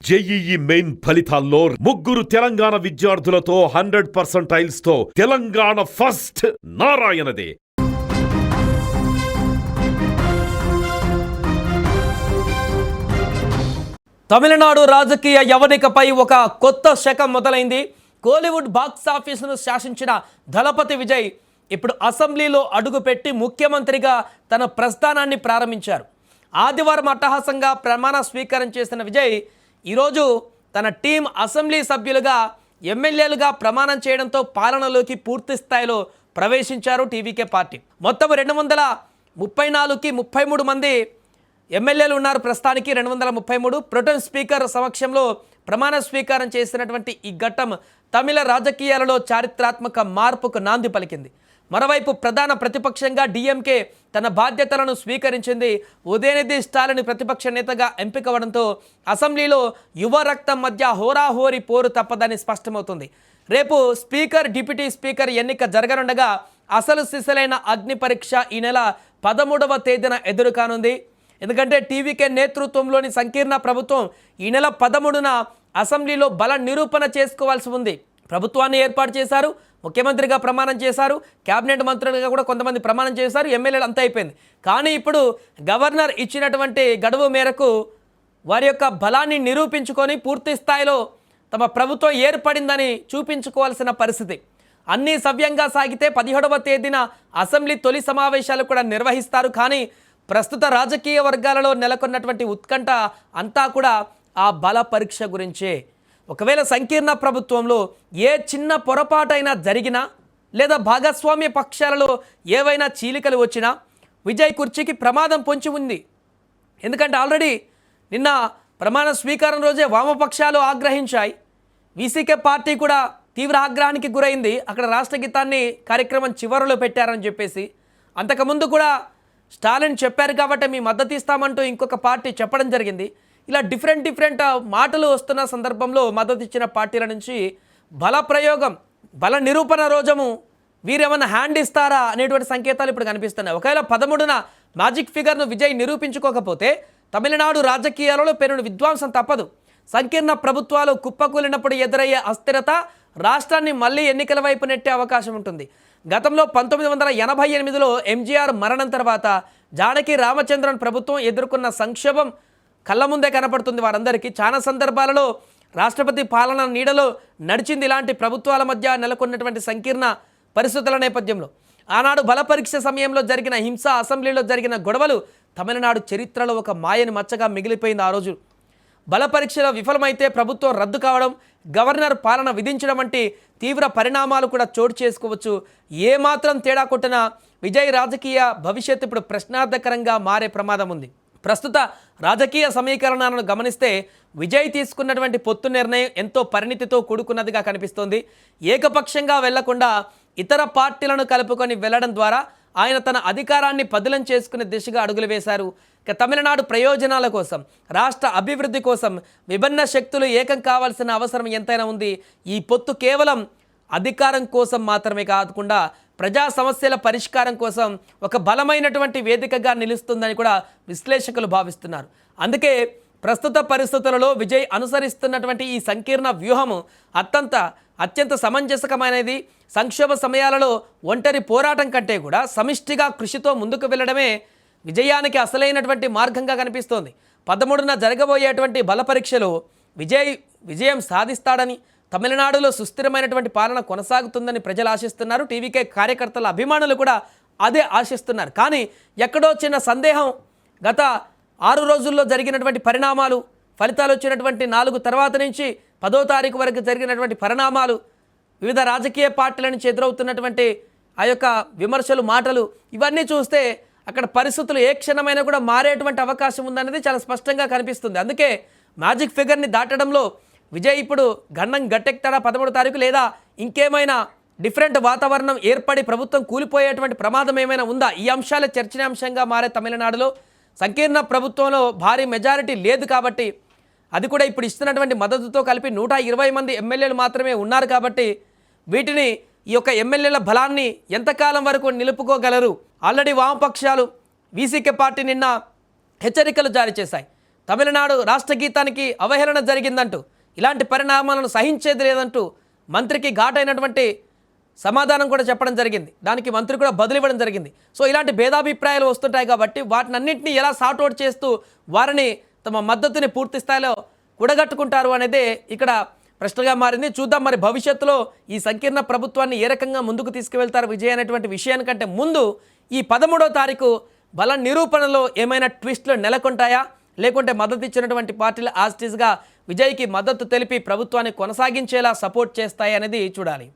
JEE main ఫలితాల్లో ముగ్గురు తెలంగాణ విద్యార్థులతో 100% తో తెలంగాణ ఫస్ట్ నారాయణదే. తమిళనాడు రాజకీయ యవనికపై ఒక కొత్త శకం మొదలైంది. కోలీవుడ్ బాక్స్ ఆఫీసును శాసించిన దళపతి విజయ్ ఇప్పుడు అసెంబ్లీలో అడుగుపెట్టి ముఖ్యమంత్రిగా తన ప్రస్థానాన్ని ప్రారంభించారు. ఆదివారం అట్టహాసంగా ప్రమాణ స్వీకారం చేసిన విజయ్ ఈరోజు తన టీం అసెంబ్లీ సభ్యులుగా ఎమ్మెల్యేలుగా ప్రమాణం చేయడంతో పాలనలోకి పూర్తి స్థాయిలో ప్రవేశించారు టీవీకే పార్టీ. మొత్తం 234కి 33 మంది ఎమ్మెల్యేలు ఉన్నారు. ప్రస్తుతానికి 233. ప్రొటెం స్పీకర్ సమక్షంలో ప్రమాణ స్వీకారం చేసినటువంటి ఈ ఘట్టం తమిళ రాజకీయాలలో చారిత్రాత్మక మార్పుకు నాంది పలికింది. మరోవైపు ప్రధాన ప్రతిపక్షంగా డిఎంకే తన బాధ్యతలను స్వీకరించింది. ఉదయనిధి స్టాలిన్ ప్రతిపక్ష నేతగా ఎంపికవడంతో అసెంబ్లీలో యువ రక్తం మధ్య హోరాహోరీ పోరు తప్పదని స్పష్టమవుతుంది. రేపు స్పీకర్ డిప్యూటీ స్పీకర్ ఎన్నిక జరగనుండగా అసలు సిసలైన అగ్ని పరీక్ష ఈ నెల 13వ తేదీన ఎదురు కానుంది. ఎందుకంటే టీవీకే నేతృత్వంలోని సంకీర్ణ ప్రభుత్వం ఈ నెల 13న అసెంబ్లీలో బల నిరూపణ చేసుకోవాల్సి ఉంది. ప్రభుత్వాన్ని ఏర్పాటు చేశారు, ముఖ్యమంత్రిగా ప్రమాణం చేశారు, కేబినెట్ మంత్రులుగా కూడా కొంతమంది ప్రమాణం చేశారు, ఎమ్మెల్యేలు అంతా అయిపోయింది. కానీ ఇప్పుడు గవర్నర్ ఇచ్చినటువంటి గడువు మేరకు వారి యొక్క బలాన్ని నిరూపించుకొని పూర్తి స్థాయిలో తమ ప్రభుత్వం ఏర్పడిందని చూపించుకోవాల్సిన పరిస్థితి. అన్నీ సవ్యంగా సాగితే 17వ తేదీన అసెంబ్లీ తొలి సమావేశాలు కూడా నిర్వహిస్తారు. కానీ ప్రస్తుత రాజకీయ వర్గాలలో నెలకొన్నటువంటి ఉత్కంఠ అంతా కూడా ఆ బల పరీక్ష గురించే. ఒకవేళ సంకీర్ణ ప్రభుత్వంలో ఏ చిన్న పొరపాటైనా జరిగినా లేదా భాగస్వామ్య పక్షాలలో ఏవైనా చీలికలు వచ్చినా విజయ్ కుర్చీకి ప్రమాదం పొంచి ఉంది. ఎందుకంటే ఆల్రెడీ నిన్న ప్రమాణ స్వీకారం రోజే వామపక్షాలు ఆగ్రహించాయి. వీసీకే పార్టీ కూడా తీవ్ర ఆగ్రహానికి గురైంది. అక్కడ రాష్ట్ర గీతాన్ని కార్యక్రమం చివరిలో పెట్టారని చెప్పేసి అంతకుముందు కూడా స్టాలిన్ చెప్పారు కాబట్టి మీ మద్దతు ఇస్తామంటూ ఇంకొక పార్టీ చెప్పడం జరిగింది. ఇలా డిఫరెంట్ మాటలు వస్తున్న సందర్భంలో మద్దతు ఇచ్చిన పార్టీల నుంచి బల ప్రయోగం, బల నిరూపణ రోజము వీరేమన్నా హ్యాండ్ ఇస్తారా అనేటువంటి సంకేతాలు ఇప్పుడు కనిపిస్తున్నాయి. ఒకవేళ 13న మ్యాజిక్ ఫిగర్ను విజయ్ నిరూపించుకోకపోతే తమిళనాడు రాజకీయాలలో పెను విధ్వంసం తప్పదు. సంకీర్ణ ప్రభుత్వాలు కుప్పకూలినప్పుడు ఎదురయ్యే అస్థిరత రాష్ట్రాన్ని మళ్ళీ ఎన్నికల వైపు నెట్టే అవకాశం ఉంటుంది. గతంలో 1988లో ఎంజీఆర్ మరణం తర్వాత జానకి రామచంద్రన్ ప్రభుత్వం ఎదుర్కొన్న సంక్షోభం కళ్ళ ముందే కనపడుతుంది వారందరికీ. చాలా సందర్భాలలో రాష్ట్రపతి పాలన నీడలో నడిచింది ఇలాంటి ప్రభుత్వాల మధ్య నెలకొన్నటువంటి సంకీర్ణ పరిస్థితుల నేపథ్యంలో. ఆనాడు బల పరీక్ష సమయంలో జరిగిన హింస, అసెంబ్లీలో జరిగిన గొడవలు తమిళనాడు చరిత్రలో ఒక మాయని మచ్చగా మిగిలిపోయింది. ఆ రోజు బల పరీక్షలో విఫలమైతే ప్రభుత్వం రద్దు కావడం, గవర్నర్ పాలన విధించడం వంటి తీవ్ర పరిణామాలు కూడా చోటు చేసుకోవచ్చు. ఏమాత్రం తేడా కొట్టినా విజయ్ రాజకీయ భవిష్యత్తు ఇప్పుడు ప్రశ్నార్థకరంగా మారే ప్రమాదం ఉంది. ప్రస్తుత రాజకీయ సమీకరణాలను గమనిస్తే విజయ్ తీసుకున్నటువంటి పొత్తు నిర్ణయం ఎంతో పరిణితితో కూడుకున్నదిగా కనిపిస్తోంది. ఏకపక్షంగా వెళ్లకుండా ఇతర పార్టీలను కలుపుకొని వెళ్లడం ద్వారా ఆయన తన అధికారాన్ని పదిలం చేసుకునే దిశగా అడుగులు వేశారు. తమిళనాడు ప్రయోజనాల కోసం, రాష్ట్ర అభివృద్ధి కోసం విభిన్న శక్తులు ఏకం కావాల్సిన అవసరం ఎంతైనా ఉంది. ఈ పొత్తు కేవలం అధికారం కోసం మాత్రమే కాకుండా ప్రజా సమస్యల పరిష్కారం కోసం ఒక బలమైనటువంటి వేదికగా నిలుస్తుందని కూడా విశ్లేషకులు భావిస్తున్నారు. అందుకే ప్రస్తుత పరిస్థితులలో విజయ్ అనుసరిస్తున్నటువంటి ఈ సంకీర్ణ వ్యూహము అత్యంత సమంజసకమైనది. సంక్షోభ సమయాలలో ఒంటరి పోరాటం కంటే కూడా సమిష్టిగా కృషితో ముందుకు వెళ్ళడమే విజయానికి అసలైనటువంటి మార్గంగా కనిపిస్తోంది. 13న జరగబోయేటువంటి బల పరీక్షలో విజయం సాధిస్తాడని, తమిళనాడులో సుస్థిరమైనటువంటి పాలన కొనసాగుతుందని ప్రజలు ఆశిస్తున్నారు. టీవీకే కార్యకర్తల అభిమానులు కూడా అదే ఆశిస్తున్నారు. కానీ ఎక్కడో చిన్న సందేహం, గత 6 రోజుల్లో జరిగినటువంటి పరిణామాలు, ఫలితాలు వచ్చినటువంటి 4 తర్వాత నుంచి 10వ తారీఖు వరకు జరిగినటువంటి పరిణామాలు, వివిధ రాజకీయ పార్టీల నుంచి ఎదురవుతున్నటువంటి ఆ యొక్క విమర్శలు, మాటలు, ఇవన్నీ చూస్తే అక్కడ పరిస్థితులు ఏ క్షణమైనా కూడా మారేటువంటి అవకాశం ఉందనేది చాలా స్పష్టంగా కనిపిస్తుంది. అందుకే మ్యాజిక్ ఫిగర్ని దాటడంలో విజయ్ ఇప్పుడు గండం గట్టెక్తాడా 13వ తారీఖు, లేదా ఇంకేమైనా డిఫరెంట్ వాతావరణం ఏర్పడి ప్రభుత్వం కూలిపోయేటువంటి ప్రమాదం ఏమైనా ఉందా? ఈ అంశాలే చర్చనీయాంశంగా మారే తమిళనాడులో సంకీర్ణ ప్రభుత్వంలో భారీ మెజారిటీ లేదు కాబట్టి, అది కూడా ఇప్పుడు ఇస్తున్నటువంటి మద్దతుతో కలిపి 120 మంది ఎమ్మెల్యేలు మాత్రమే ఉన్నారు కాబట్టి వీటిని ఈ యొక్క ఎమ్మెల్యేల బలాన్ని ఎంతకాలం వరకు నిలుపుకోగలరు? ఆల్రెడీ వామపక్షాలు వీసీకే పార్టీ నిన్న హెచ్చరికలు జారీ చేశాయి. తమిళనాడు రాష్ట్ర గీతానికి అవహేళన జరిగిందంటూ, ఇలాంటి పరిణామాలను సహించేది లేదంటూ మంత్రికి ఘాటైనటువంటి సమాధానం కూడా చెప్పడం జరిగింది. దానికి మంత్రి కూడా బదులు ఇవ్వడం జరిగింది. సో ఇలాంటి భేదాభిప్రాయాలు వస్తుంటాయి కాబట్టి వాటినన్నింటినీ ఎలా సార్ట్అవుట్ చేస్తూ వారిని తమ మద్దతుని పూర్తి స్థాయిలో కూడగట్టుకుంటారు అనేది ఇక్కడ ప్రశ్నగా మారింది. చూద్దాం మరి భవిష్యత్తులో ఈ సంకీర్ణ ప్రభుత్వాన్ని ఏ రకంగా ముందుకు తీసుకువెళ్తారు విజయ్ అనేటువంటి విషయానికంటే ముందు ఈ 13వ తారీఖు బల నిరూపణలో ఏమైనా ట్విస్టులు నెలకొంటాయా, లేకుంటే మద్దతు ఇచ్చినటువంటి పార్టీలు యాజ్ ఇట్ ఈజ్గా విజయ్కి మద్దతు తెలిపి ప్రభుత్వాన్ని కొనసాగించేలా సపోర్ట్ చేస్తాయి అనేది చూడాలి.